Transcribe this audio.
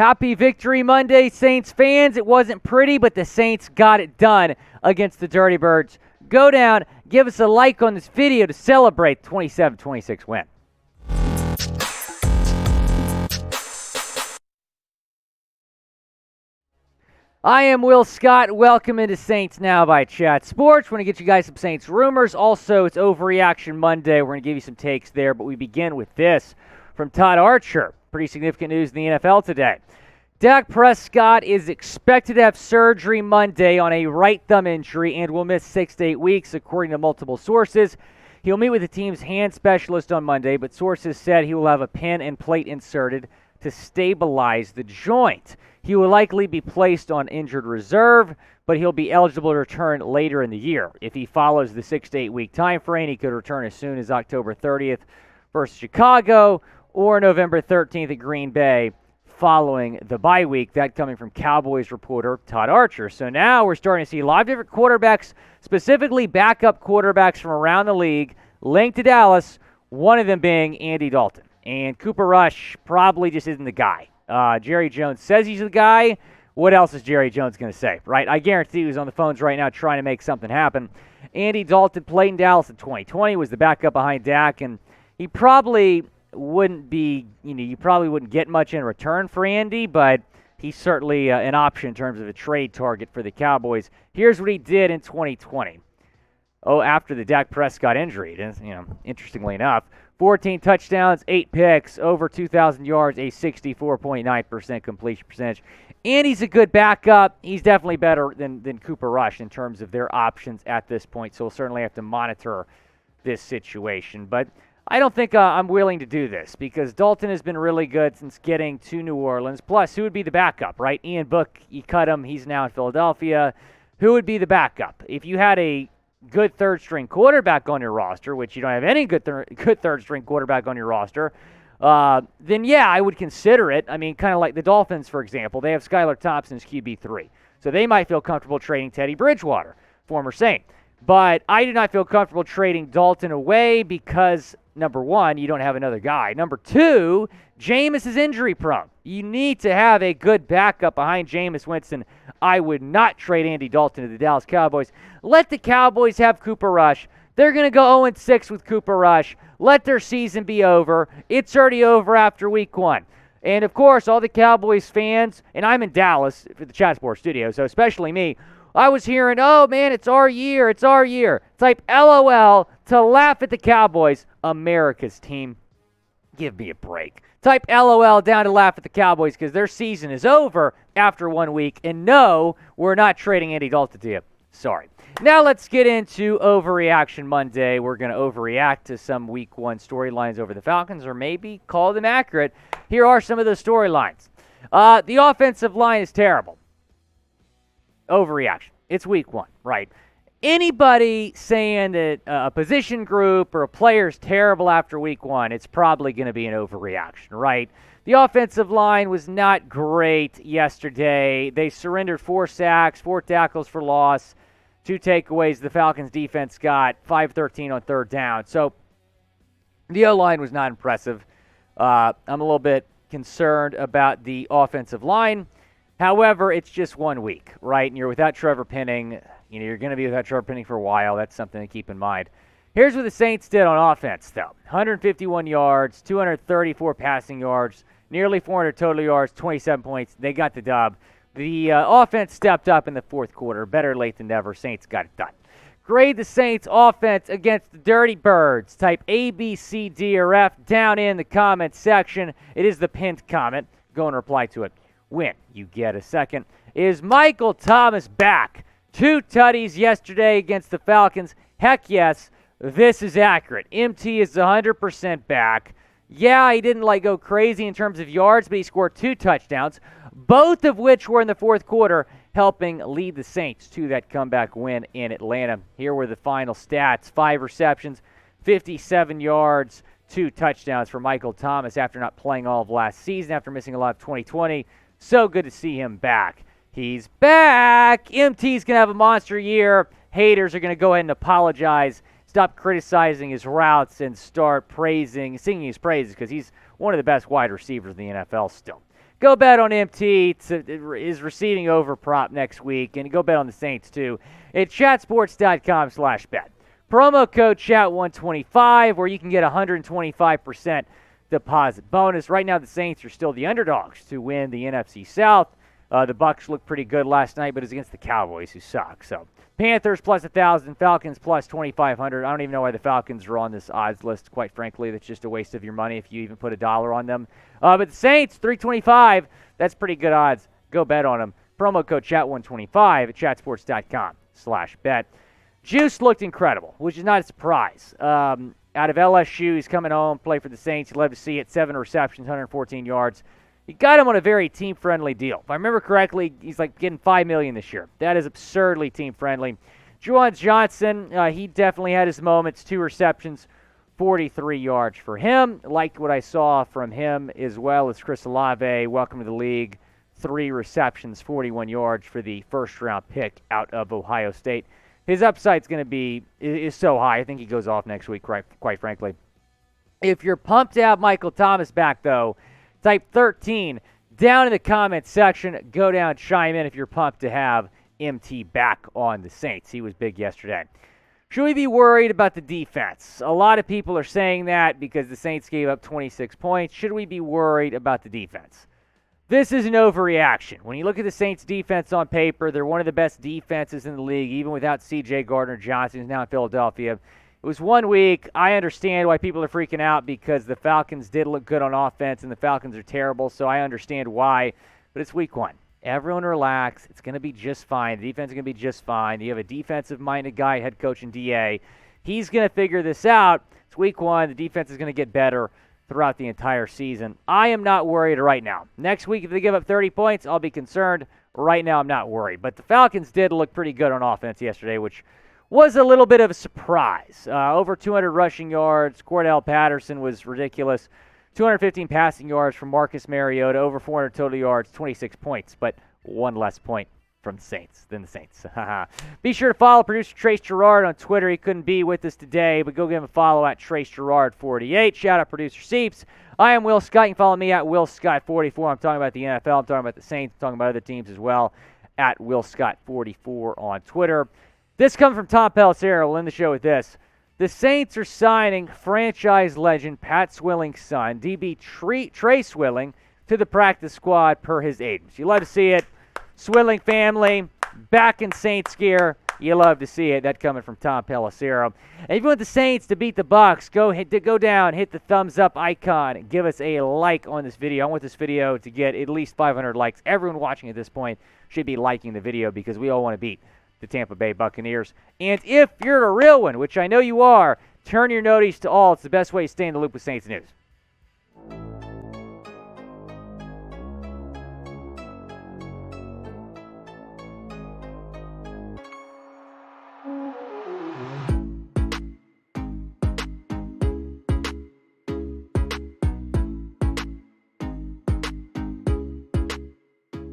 Happy Victory Monday, Saints fans. It wasn't pretty, but the Saints got it done against the Dirty Birds. Go down, give us a like on this video to celebrate the 27-26 win. I am Will Scott. Welcome into Saints Now by Chat Sports. We're going to get you guys some Saints rumors. Also, it's Overreaction Monday. We're going to give you some takes there, but we begin with this from Todd Archer. Pretty significant news in the NFL today. Dak Prescott is expected to have surgery Monday on a right thumb injury and will miss 6 to 8 weeks, according to multiple sources. He'll meet with the team's hand specialist on Monday, but sources said he will have a pin and plate inserted to stabilize the joint. He will likely be placed on injured reserve, but he'll be eligible to return later in the year. If he follows the 6 to 8 week time frame, he could return as soon as October 30th versus Chicago or November 13th at Green Bay following the bye week. That coming from Cowboys reporter Todd Archer. So now we're starting to see a lot of different quarterbacks, specifically backup quarterbacks from around the league, linked to Dallas, one of them being Andy Dalton. And Cooper Rush probably just isn't the guy. Jerry Jones says he's the guy. What else is Jerry Jones going to say, right? I guarantee he's on the phones right now trying to make something happen. Andy Dalton played in Dallas in 2020, was the backup behind Dak, and he probably wouldn't be, you probably wouldn't get much in return for Andy, but he's certainly an option in terms of a trade target for the Cowboys. Here's what he did in 2020. After the Dak Prescott injury, interestingly enough, 14 touchdowns, 8 picks, over 2,000 yards, a 64.9% completion percentage. And he's a good backup. He's definitely better than Cooper Rush in terms of their options at this point, so we'll certainly have to monitor this situation. But I don't think I'm willing to do this because Dalton has been really good since getting to New Orleans. Plus, who would be the backup, right? Ian Book, you cut him. He's now in Philadelphia. Who would be the backup? If you had a good third-string quarterback on your roster, which you don't have any good third-string quarterback on your roster, then yeah, I would consider it. I mean, kind of like the Dolphins, for example. They have Skylar Thompson as QB3. So they might feel comfortable trading Teddy Bridgewater, former Saint. But I do not feel comfortable trading Dalton away because, number one, you don't have another guy. Number two, Jameis is injury prone. You need to have a good backup behind Jameis Winston. I would not trade Andy Dalton to the Dallas Cowboys. Let the Cowboys have Cooper Rush. They're going to go 0-6 with Cooper Rush. Let their season be over. It's already over after week 1. And, of course, all the Cowboys fans, and I'm in Dallas for the Chat Sports studio, so especially me, I was hearing, oh, man, it's our year, it's our year. Type LOL to laugh at the Cowboys, America's team. Give me a break. Type LOL down to laugh at the Cowboys because their season is over after 1 week. And no, we're not trading Andy Dalton to you. Sorry. Now let's get into Overreaction Monday. We're going to overreact to some Week 1 storylines over the Falcons, or maybe call them accurate. Here are some of those storylines. The offensive line is terrible. Overreaction. It's Week 1, right? Anybody saying that a position group or a player is terrible after Week 1, it's probably going to be an overreaction, right? The offensive line was not great yesterday. They surrendered 4 sacks, 4 tackles for loss, 2 takeaways. The Falcons defense got 5-13 on third down. So the O-line was not impressive. I'm a little bit concerned about the offensive line. However, it's just 1 week, right? And you're without Trevor Penning. You're going to be without Trevor Penning for a while. That's something to keep in mind. Here's what the Saints did on offense, though. 151 yards, 234 passing yards, nearly 400 total yards, 27 points. They got the dub. The offense stepped up in the fourth quarter. Better late than never. Saints got it done. Grade the Saints offense against the Dirty Birds. Type A, B, C, D, or F down in the comment section. It is the pinned comment. Go and reply to it when you get a second. Is Michael Thomas back? 2 tutties yesterday against the Falcons. Heck yes, this is accurate. MT is 100% back. Yeah, he didn't go crazy in terms of yards, but he scored 2 touchdowns, both of which were in the fourth quarter, helping lead the Saints to that comeback win in Atlanta. Here were the final stats. 5 receptions, 57 yards, 2 touchdowns for Michael Thomas after not playing all of last season, after missing a lot of 2020. So good to see him back. He's back. MT's going to have a monster year. Haters are going to go ahead and apologize. Stop criticizing his routes and start singing his praises because he's one of the best wide receivers in the NFL still. Go bet on MT is receiving over prop next week, and go bet on the Saints too at chatsports.com/bet. Promo code chat125 where you can get 125% deposit bonus. Right now the Saints are still the underdogs to win the NFC South. The Bucs looked pretty good last night, but it's against the Cowboys who suck. So Panthers plus 1,000, Falcons plus 2,500. I don't even know why the Falcons are on this odds list, quite frankly. That's just a waste of your money if you even put $1 on them. But the Saints, 325, that's pretty good odds. Go bet on them. Promo code chat125 at chatsports.com/bet. Juice looked incredible, which is not a surprise. Out of LSU, he's coming home, play for the Saints. You'd love to see it. 7 receptions, 114 yards. You got him on a very team-friendly deal. If I remember correctly, he's like getting $5 million this year. That is absurdly team-friendly. Juwan Johnson, he definitely had his moments. 2 receptions, 43 yards for him. Liked what I saw from him as well as Chris Olave. Welcome to the league. 3 receptions, 41 yards for the first-round pick out of Ohio State. His upside's going to be is so high. I think he goes off next week, quite frankly. If you're pumped to have Michael Thomas back, though, type 13 down in the comments section. Go down, chime in if you're pumped to have MT back on the Saints. He was big yesterday. Should we be worried about the defense? A lot of people are saying that because the Saints gave up 26 points. Should we be worried about the defense? This is an overreaction. When you look at the Saints' defense on paper, they're one of the best defenses in the league, even without C.J. Gardner-Johnson, who's now in Philadelphia. It was 1 week. I understand why people are freaking out because the Falcons did look good on offense and the Falcons are terrible, so I understand why. But it's week 1. Everyone relax. It's going to be just fine. The defense is going to be just fine. You have a defensive-minded guy, head coach and DA. He's going to figure this out. It's week 1. The defense is going to get better throughout the entire season. I am not worried right now. Next week, if they give up 30 points, I'll be concerned. Right now, I'm not worried. But the Falcons did look pretty good on offense yesterday, which was a little bit of a surprise. Over 200 rushing yards. Cordell Patterson was ridiculous. 215 passing yards from Marcus Mariota. Over 400 total yards, 26 points, but 1 less point from the Saints than the Saints. Be sure to follow producer Trace Gerard on Twitter. He couldn't be with us today, but go give him a follow at Trace Gerard48. Shout out producer Seeps. I am Will Scott. You can follow me at Will Scott44. I'm talking about the NFL. I'm talking about the Saints. I'm talking about other teams as well at Will Scott44 on Twitter. This comes from Tom Pelissero. We'll end the show with this. The Saints are signing franchise legend Pat Swilling's son, DB Trey Swilling, to the practice squad per his agents. You love to see it. Swilling family back in Saints gear. You love to see it. That coming from Tom Pelissero. And if you want the Saints to beat the Bucs, go down, hit the thumbs up icon, and give us a like on this video. I want this video to get at least 500 likes. Everyone watching at this point should be liking the video because we all want to beat the Tampa Bay Buccaneers. And if you're a real one, which I know you are, turn your notice to all. It's the best way to stay in the loop with Saints news.